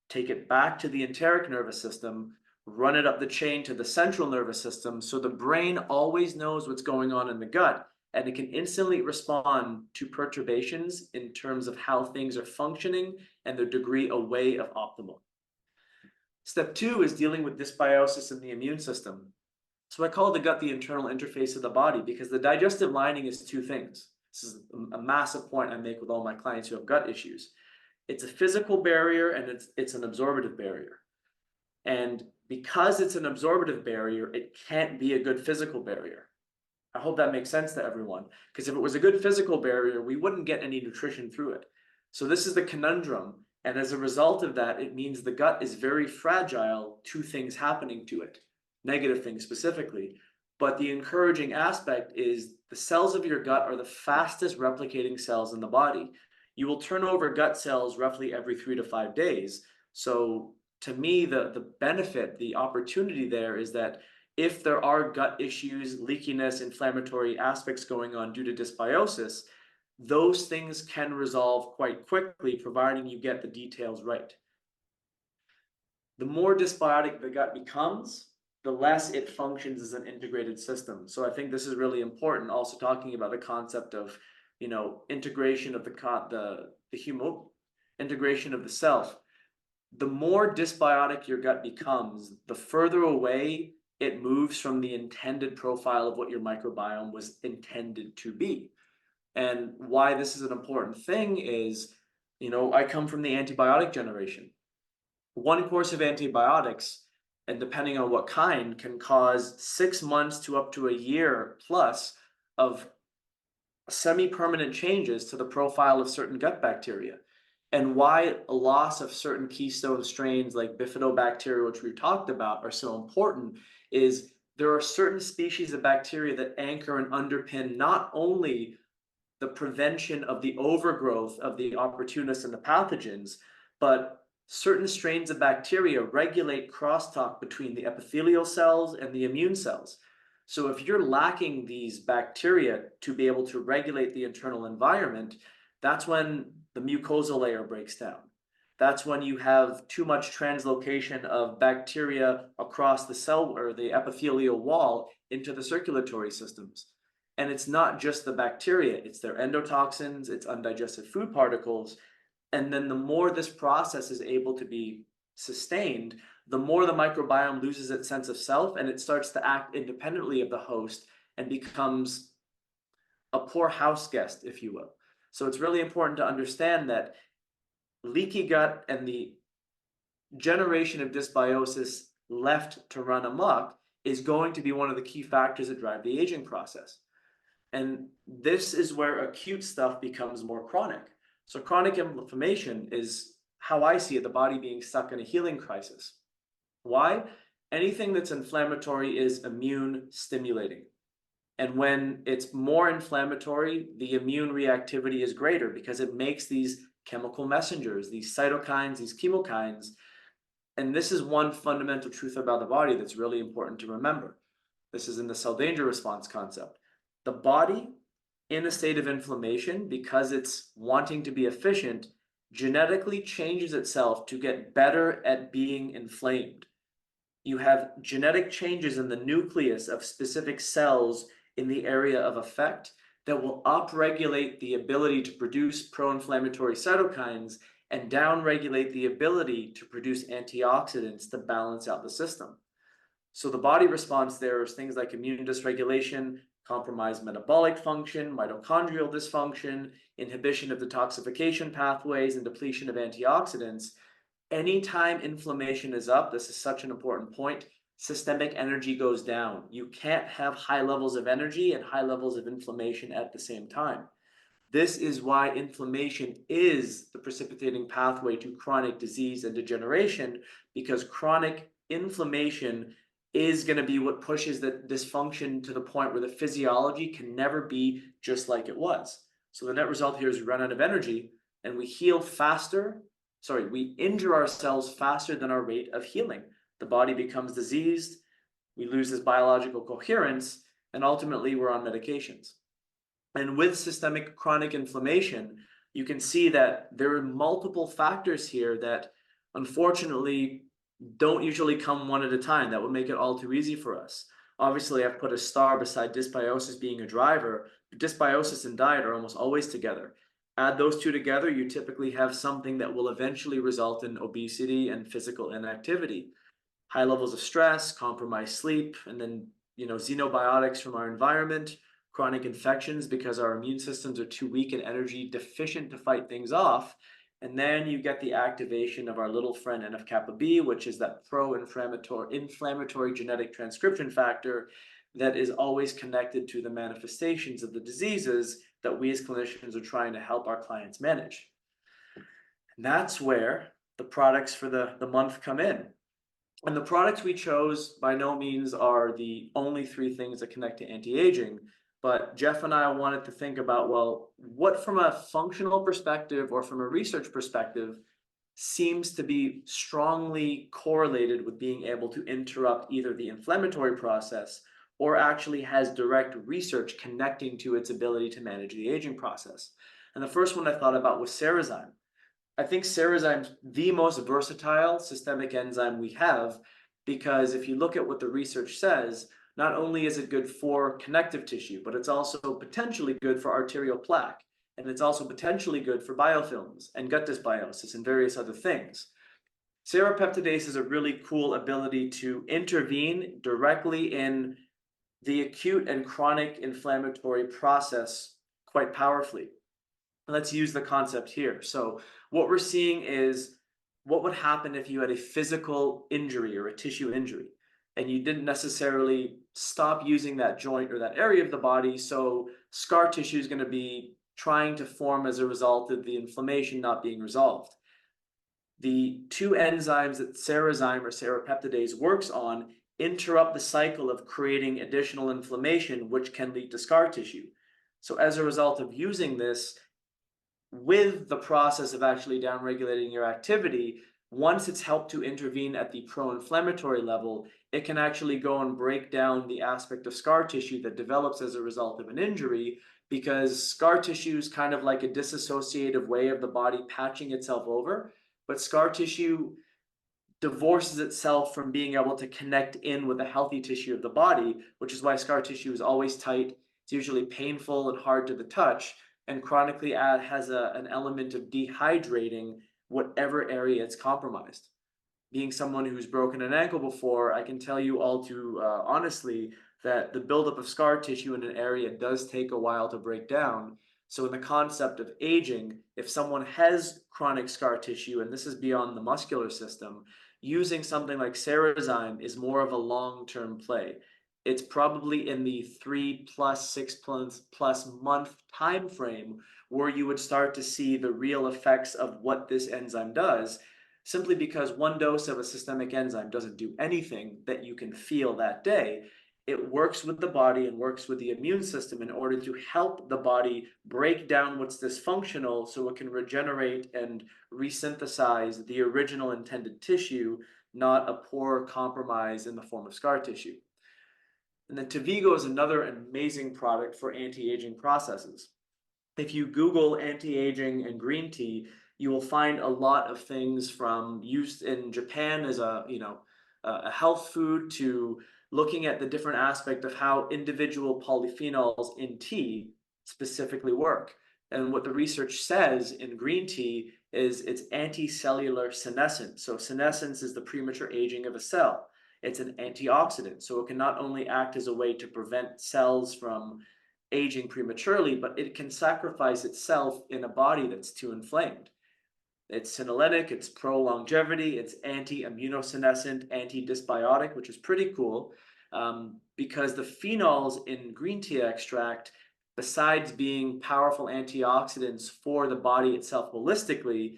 take it back to the enteric nervous system, run it up the chain to the central nervous system, so the brain always knows what's going on in the gut, and it can instantly respond to perturbations in terms of how things are functioning and their degree away of optimal. Step 2 is dealing with dysbiosis in the immune system. So I call the gut the internal interface of the body because the digestive lining is two things. This is a massive point I make with all my clients who have gut issues. It's a physical barrier and it's an absorptive barrier. And because it's an absorptive barrier, it can't be a good physical barrier. I hope that makes sense to everyone, because if it was a good physical barrier, we wouldn't get any nutrition through it. So this is the conundrum. And as a result of that, it means the gut is very fragile to things happening to it, negative things specifically. But the encouraging aspect is the cells of your gut are the fastest replicating cells in the body. You will turn over gut cells roughly every 3 to 5 days. So to me, the benefit, the opportunity there is that if there are gut issues, leakiness, inflammatory aspects going on due to dysbiosis, those things can resolve quite quickly, providing you get the details right. The more dysbiotic the gut becomes, the less it functions as an integrated system. So I think this is really important, also talking about the concept of, integration of the human, integration of the self. The more dysbiotic your gut becomes, the further away it moves from the intended profile of what your microbiome was intended to be. And why this is an important thing is, I come from the antibiotic generation. One course of antibiotics, and depending on what kind, can cause 6 months to up to a year plus of semi-permanent changes to the profile of certain gut bacteria. And why a loss of certain keystone strains like bifidobacteria, which we've talked about, are so important is there are certain species of bacteria that anchor and underpin not only the prevention of the overgrowth of the opportunists and the pathogens, but certain strains of bacteria regulate crosstalk between the epithelial cells and the immune cells. So if you're lacking these bacteria to be able to regulate the internal environment, that's when the mucosal layer breaks down. That's when you have too much translocation of bacteria across the cell or the epithelial wall into the circulatory systems. And it's not just the bacteria, it's their endotoxins, it's undigested food particles. And then the more this process is able to be sustained, the more the microbiome loses its sense of self and it starts to act independently of the host and becomes a poor house guest, if you will. So it's really important to understand that leaky gut and the generation of dysbiosis left to run amok is going to be one of the key factors that drive the aging process. And this is where acute stuff becomes more chronic. So chronic inflammation is how I see it, the body being stuck in a healing crisis. Why? Anything that's inflammatory is immune stimulating. And when it's more inflammatory, the immune reactivity is greater because it makes these chemical messengers, these cytokines, these chemokines. And this is one fundamental truth about the body that's really important to remember. This is in the cell danger response concept. The body in a state of inflammation, because it's wanting to be efficient, genetically changes itself to get better at being inflamed. You have genetic changes in the nucleus of specific cells in the area of effect that will upregulate the ability to produce pro-inflammatory cytokines and downregulate the ability to produce antioxidants to balance out the system. So the body response there is things like immune dysregulation, compromised metabolic function, mitochondrial dysfunction, inhibition of detoxification pathways, and depletion of antioxidants. Anytime inflammation is up, this is such an important point, systemic energy goes down. You can't have high levels of energy and high levels of inflammation at the same time. This is why inflammation is the precipitating pathway to chronic disease and degeneration, because chronic inflammation is going to be what pushes the dysfunction to the point where the physiology can never be just like it was. So the net result here is we run out of energy and we heal faster. Sorry, we injure ourselves faster than our rate of healing. The body becomes diseased, we lose this biological coherence, and ultimately we're on medications. And with systemic chronic inflammation, you can see that there are multiple factors here that unfortunately don't usually come one at a time. That would make it all too easy for us. Obviously, I've put a star beside dysbiosis being a driver, but dysbiosis and diet are almost always together. Add those two together, you typically have something that will eventually result in obesity and physical inactivity. High levels of stress, compromised sleep, and then xenobiotics from our environment, chronic infections because our immune systems are too weak and energy deficient to fight things off. And then you get the activation of our little friend NF-kappa B, which is that pro-inflammatory genetic transcription factor that is always connected to the manifestations of the diseases that we as clinicians are trying to help our clients manage. And that's where the products for the month come in. And the products we chose by no means are the only three things that connect to anti-aging, but Jeff and I wanted to think about, well, what from a functional perspective or from a research perspective seems to be strongly correlated with being able to interrupt either the inflammatory process or actually has direct research connecting to its ability to manage the aging process. And the first one I thought about was Cerezyme. I think Cerezyme's the most versatile systemic enzyme we have, because if you look at what the research says, not only is it good for connective tissue, but it's also potentially good for arterial plaque. And it's also potentially good for biofilms and gut dysbiosis and various other things. Serrapeptidase is a really cool ability to intervene directly in the acute and chronic inflammatory process quite powerfully. Let's use the concept here. So what we're seeing is what would happen if you had a physical injury or a tissue injury, and you didn't necessarily stop using that joint or that area of the body. So scar tissue is going to be trying to form as a result of the inflammation not being resolved. The two enzymes that Cerezyme or serrapeptidase works on interrupt the cycle of creating additional inflammation, which can lead to scar tissue. So as a result of using this, with the process of actually downregulating your activity, once it's helped to intervene at the pro-inflammatory level, it can actually go and break down the aspect of scar tissue that develops as a result of an injury, because scar tissue is kind of like a disassociative way of the body patching itself over, but scar tissue divorces itself from being able to connect in with the healthy tissue of the body, which is why scar tissue is always tight. It's usually painful and hard to the touch, and chronically has an element of dehydrating whatever area it's compromised. Being someone who's broken an ankle before, I can tell you all too honestly that the buildup of scar tissue in an area does take a while to break down. So in the concept of aging, if someone has chronic scar tissue, and this is beyond the muscular system, using something like Cerezyme is more of a long-term play. It's probably in the 3+6+ month time frame where you would start to see the real effects of what this enzyme does, simply because one dose of a systemic enzyme doesn't do anything that you can feel that day. It works with the body and works with the immune system in order to help the body break down what's dysfunctional so it can regenerate and resynthesize the original intended tissue, not a poor compromise in the form of scar tissue. And then Tavigo is another amazing product for anti-aging processes. If you Google anti-aging and green tea, you will find a lot of things from used in Japan as a health food to looking at the different aspect of how individual polyphenols in tea specifically work. And what the research says in green tea is it's anti-cellular senescence. So senescence is the premature aging of a cell. It's an antioxidant, so it can not only act as a way to prevent cells from aging prematurely, but it can sacrifice itself in a body that's too inflamed. It's senolytic, it's pro-longevity, it's anti-immunosenescent, anti-dysbiotic, which is pretty cool, because the phenols in green tea extract, besides being powerful antioxidants for the body itself holistically,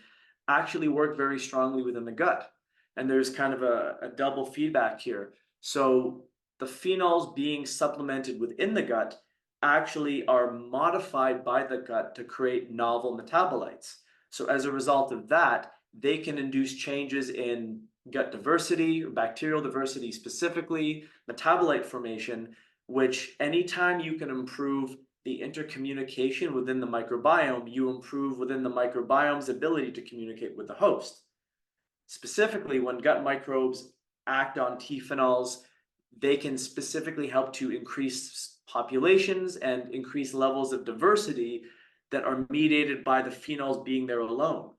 actually work very strongly within the gut. And there's kind of a double feedback here. So the phenols being supplemented within the gut actually are modified by the gut to create novel metabolites. So as a result of that, they can induce changes in gut diversity, or bacterial diversity specifically, metabolite formation, which anytime you can improve the intercommunication within the microbiome, you improve within the microbiome's ability to communicate with the host. Specifically, when gut microbes act on T phenols, they can specifically help to increase populations and increase levels of diversity that are mediated by the phenols being there alone.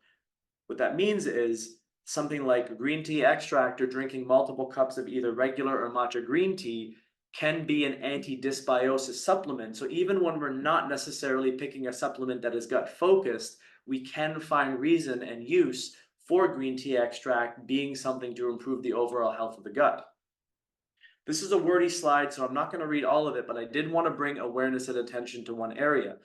What that means is something like green tea extract or drinking multiple cups of either regular or matcha green tea can be an anti-dysbiosis supplement. So even when we're not necessarily picking a supplement that is gut focused, we can find reason and use for green tea extract being something to improve the overall health of the gut. This is a wordy slide, so I'm not going to read all of it, but I did want to bring awareness and attention to one area.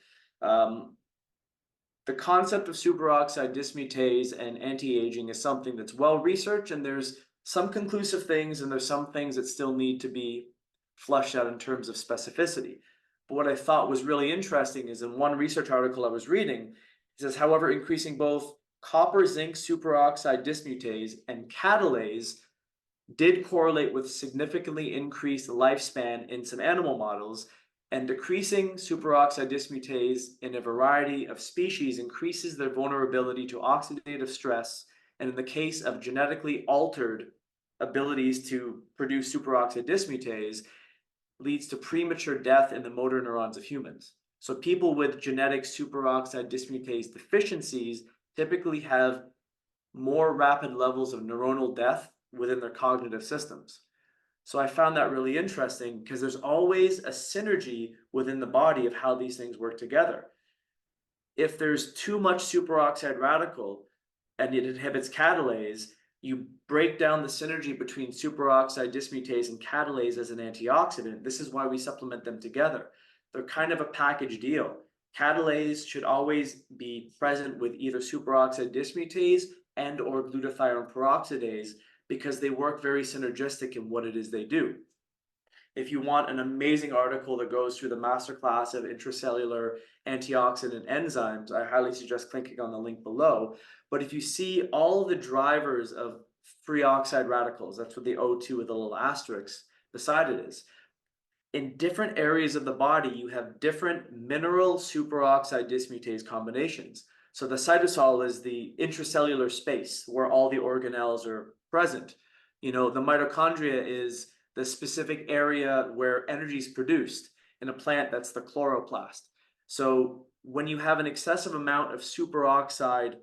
The concept of superoxide dismutase and anti-aging is something that's well researched, and there's some conclusive things and there's some things that still need to be flushed out in terms of specificity. But what I thought was really interesting is in one research article I was reading, it says, however, increasing both copper zinc superoxide dismutase and catalase did correlate with significantly increased lifespan in some animal models, and decreasing superoxide dismutase in a variety of species increases their vulnerability to oxidative stress, and in the case of genetically altered abilities to produce superoxide dismutase, leads to premature death in the motor neurons of humans. So people with genetic superoxide dismutase deficiencies typically have more rapid levels of neuronal death within their cognitive systems. So I found that really interesting because there's always a synergy within the body of how these things work together. If there's too much superoxide radical and it inhibits catalase, you break down the synergy between superoxide dismutase and catalase as an antioxidant. This is why we supplement them together. They're kind of a package deal. Catalase should always be present with either superoxide dismutase and or glutathione peroxidase because they work very synergistic in what it is they do. If you want an amazing article that goes through the masterclass of intracellular antioxidant enzymes, I highly suggest clicking on the link below. But if you see all the drivers of free oxide radicals, that's what the O2 with a little asterisk beside it is. In different areas of the body, you have different mineral superoxide dismutase combinations. So the cytosol is the intracellular space where all the organelles are present. You know, the mitochondria is the specific area where energy is produced. In a plant, that's the chloroplast. So when you have an excessive amount of superoxide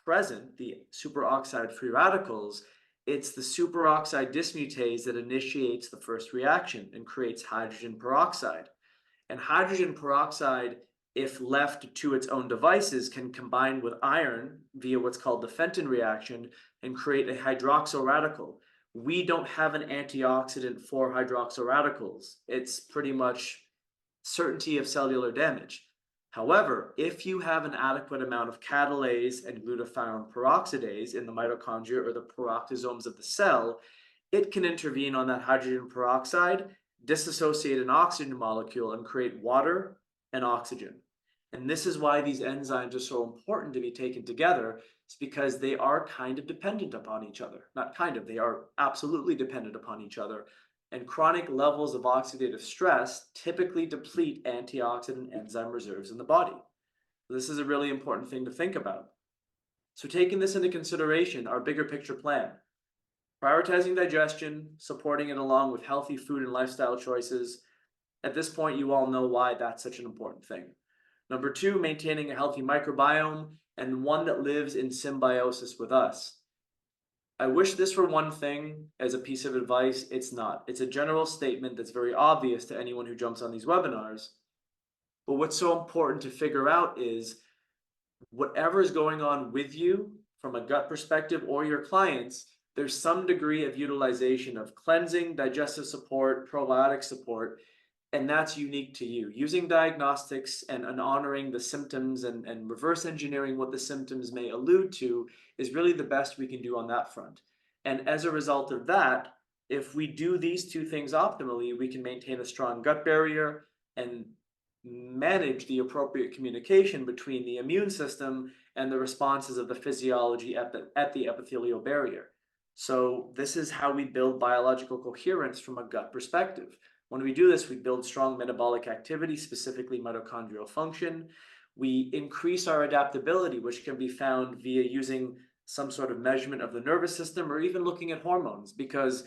present, the superoxide free radicals, it's the superoxide dismutase that initiates the first reaction and creates hydrogen peroxide. And hydrogen peroxide, if left to its own devices, can combine with iron via what's called the Fenton reaction and create a hydroxyl radical. We don't have an antioxidant for hydroxyl radicals. It's pretty much certainty of cellular damage. However, if you have an adequate amount of catalase and glutathione peroxidase in the mitochondria or the peroxisomes of the cell, it can intervene on that hydrogen peroxide, dissociate an oxygen molecule, and create water and oxygen. And this is why these enzymes are so important to be taken together. It's because they are kind of dependent upon each other. Not kind of, they are absolutely dependent upon each other. And chronic levels of oxidative stress typically deplete antioxidant enzyme reserves in the body. This is a really important thing to think about. So taking this into consideration, our bigger picture plan, prioritizing digestion, supporting it along with healthy food and lifestyle choices. At this point, you all know why that's such an important thing. Number two, maintaining a healthy microbiome and one that lives in symbiosis with us. I wish this were one thing as a piece of advice. It's not. It's a general statement that's very obvious to anyone who jumps on these webinars. But what's so important to figure out is whatever is going on with you from a gut perspective or your clients, there's some degree of utilization of cleansing, digestive support, probiotic support, and that's unique to you. Using diagnostics and honoring the symptoms and reverse engineering what the symptoms may allude to is really the best we can do on that front. And as a result of that, if we do these two things optimally, we can maintain a strong gut barrier and manage the appropriate communication between the immune system and the responses of the physiology at the epithelial barrier. So this is how we build biological coherence from a gut perspective. When we do this, we build strong metabolic activity, specifically mitochondrial function. We increase our adaptability, which can be found via using some sort of measurement of the nervous system or even looking at hormones, because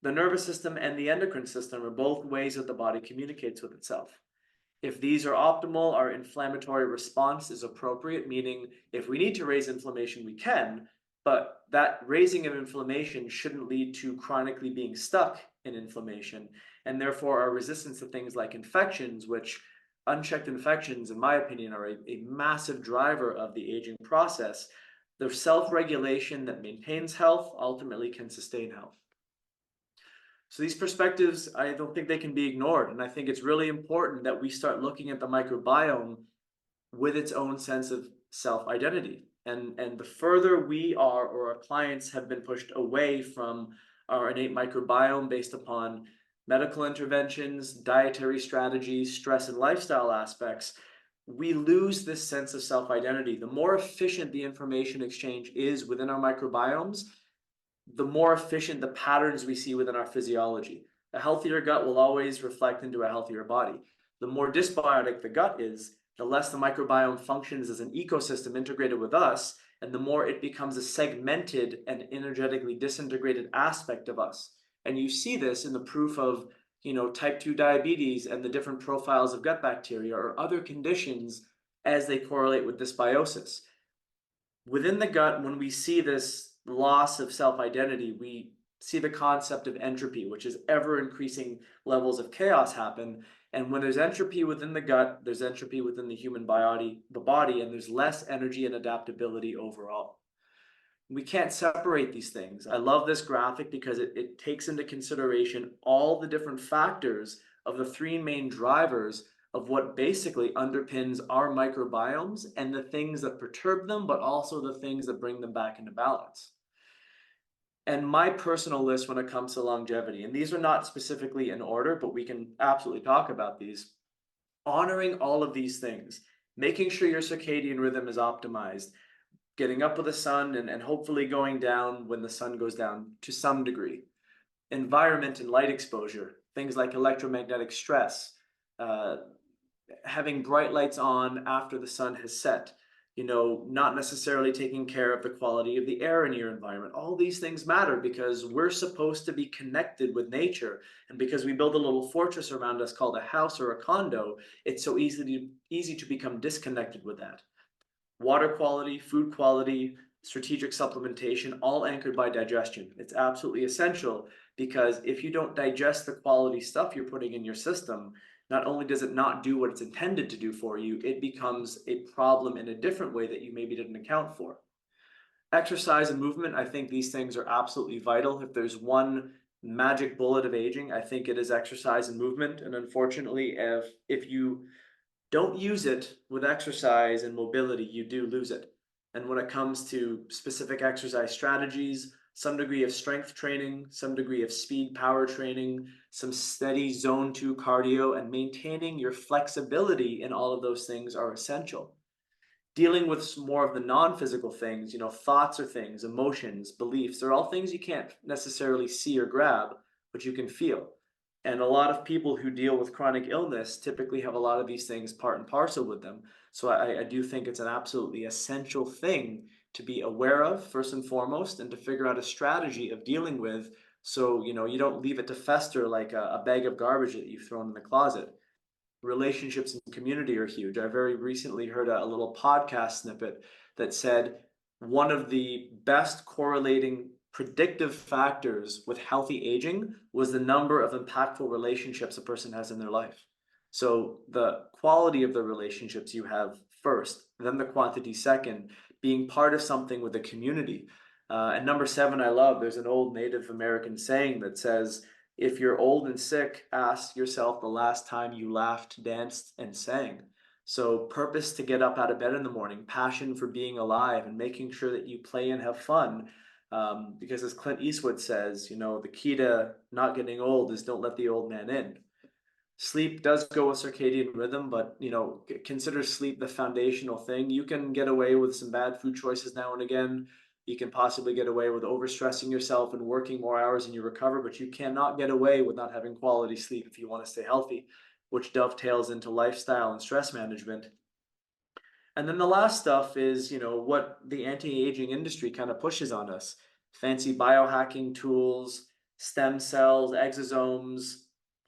the nervous system and the endocrine system are both ways that the body communicates with itself. If these are optimal, our inflammatory response is appropriate, meaning if we need to raise inflammation, we can, but that raising of inflammation shouldn't lead to chronically being stuck in inflammation, and therefore our resistance to things like infections, which unchecked infections, in my opinion, are a massive driver of the aging process. The self-regulation that maintains health ultimately can sustain health. So these perspectives, I don't think they can be ignored. And I think it's really important that we start looking at the microbiome with its own sense of self-identity. And the further we are or our clients have been pushed away from our innate microbiome based upon medical interventions, dietary strategies, stress and lifestyle aspects, we lose this sense of self-identity. The more efficient the information exchange is within our microbiomes, the more efficient the patterns we see within our physiology. A healthier gut will always reflect into a healthier body. The more dysbiotic the gut is, the less the microbiome functions as an ecosystem integrated with us, and the more it becomes a segmented and energetically disintegrated aspect of us. And you see this in the proof of, type 2 diabetes and the different profiles of gut bacteria or other conditions as they correlate with dysbiosis. Within the gut, when we see this loss of self-identity, we see the concept of entropy, which is ever increasing levels of chaos happen. And when there's entropy within the gut, there's entropy within the human body, and there's less energy and adaptability overall. We can't separate these things. I love this graphic because it takes into consideration all the different factors of the three main drivers of what basically underpins our microbiomes and the things that perturb them, but also the things that bring them back into balance. And my personal list when it comes to longevity, and these are not specifically in order, but we can absolutely talk about these, honoring all of these things, making sure your circadian rhythm is optimized, getting up with the sun and hopefully going down when the sun goes down to some degree, environment and light exposure, things like electromagnetic stress, having bright lights on after the sun has set, not necessarily taking care of the quality of the air in your environment. All these things matter because we're supposed to be connected with nature. And because we build a little fortress around us called a house or a condo, it's so easy to become disconnected with that. Water quality, food quality, strategic supplementation, all anchored by digestion. It's absolutely essential because if you don't digest the quality stuff you're putting in your system, not only does it not do what it's intended to do for you, it becomes a problem in a different way that you maybe didn't account for. Exercise and movement, I think these things are absolutely vital. If there's one magic bullet of aging, I think it is exercise and movement. And unfortunately, if you don't use it with exercise and mobility, you do lose it. And when it comes to specific exercise strategies, some degree of strength training, some degree of speed power training, some steady zone 2 cardio, and maintaining your flexibility in all of those things are essential. Dealing with more of the non-physical things, thoughts or things, emotions, beliefs, they're all things you can't necessarily see or grab, but you can feel. And a lot of people who deal with chronic illness typically have a lot of these things part and parcel with them. So I do think it's an absolutely essential thing to be aware of first and foremost, and to figure out a strategy of dealing with, so you don't leave it to fester like a bag of garbage that you've thrown in the closet. relationships and community are huge. I very recently heard a little podcast snippet that said one of the best correlating predictive factors with healthy aging was the number of impactful relationships a person has in their life. So the quality of the relationships you have first, then the quantity second, being part of something with a community. And number seven, I love, there's an old Native American saying that says, if you're old and sick, ask yourself the last time you laughed, danced, and sang. So, purpose to get up out of bed in the morning, passion for being alive, and making sure that you play and have fun. Because, as Clint Eastwood says, the key to not getting old is don't let the old man in. Sleep does go with circadian rhythm, but consider sleep the foundational thing. You can get away with some bad food choices now and again. You can possibly get away with overstressing yourself and working more hours and you recover, but you cannot get away with not having quality sleep if you want to stay healthy, which dovetails into lifestyle and stress management. And then the last stuff is, what the anti-aging industry kind of pushes on us. Fancy biohacking tools, stem cells, exosomes,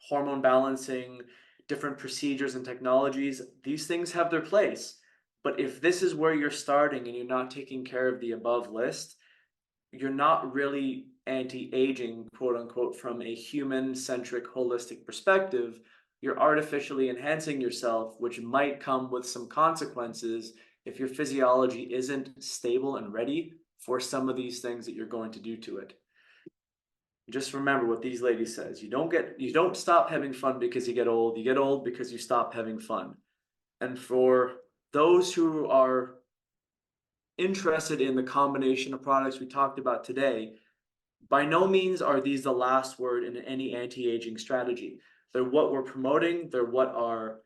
hormone balancing, different procedures and technologies. These things have their place. But if this is where you're starting and you're not taking care of the above list, you're not really anti-aging, quote unquote, from a human-centric, holistic perspective. You're artificially enhancing yourself, which might come with some consequences if your physiology isn't stable and ready for some of these things that you're going to do to it. Just remember what these ladies says. You don't stop having fun because you get old. You get old because you stop having fun. And for those who are interested in the combination of products we talked about today, by no means are these the last word in any anti-aging strategy. They're what we're promoting. They're what are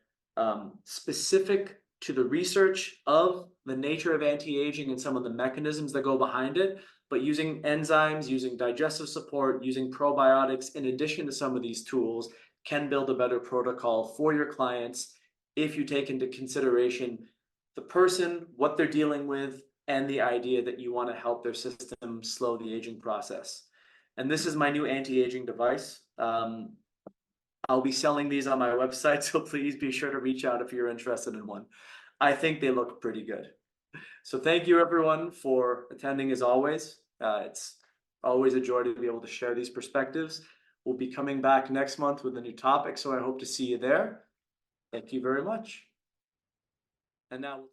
specific to the research of the nature of anti-aging and some of the mechanisms that go behind it. But using enzymes, using digestive support, using probiotics, in addition to some of these tools, can build a better protocol for your clients if you take into consideration the person, what they're dealing with, and the idea that you want to help their system slow the aging process. And this is my new anti-aging device. I'll be selling these on my website, so please be sure to reach out if you're interested in one. I think they look pretty good. So thank you everyone for attending as always. It's always a joy to be able to share these perspectives. We'll be coming back next month with a new topic, so I hope to see you there. Thank you very much. And now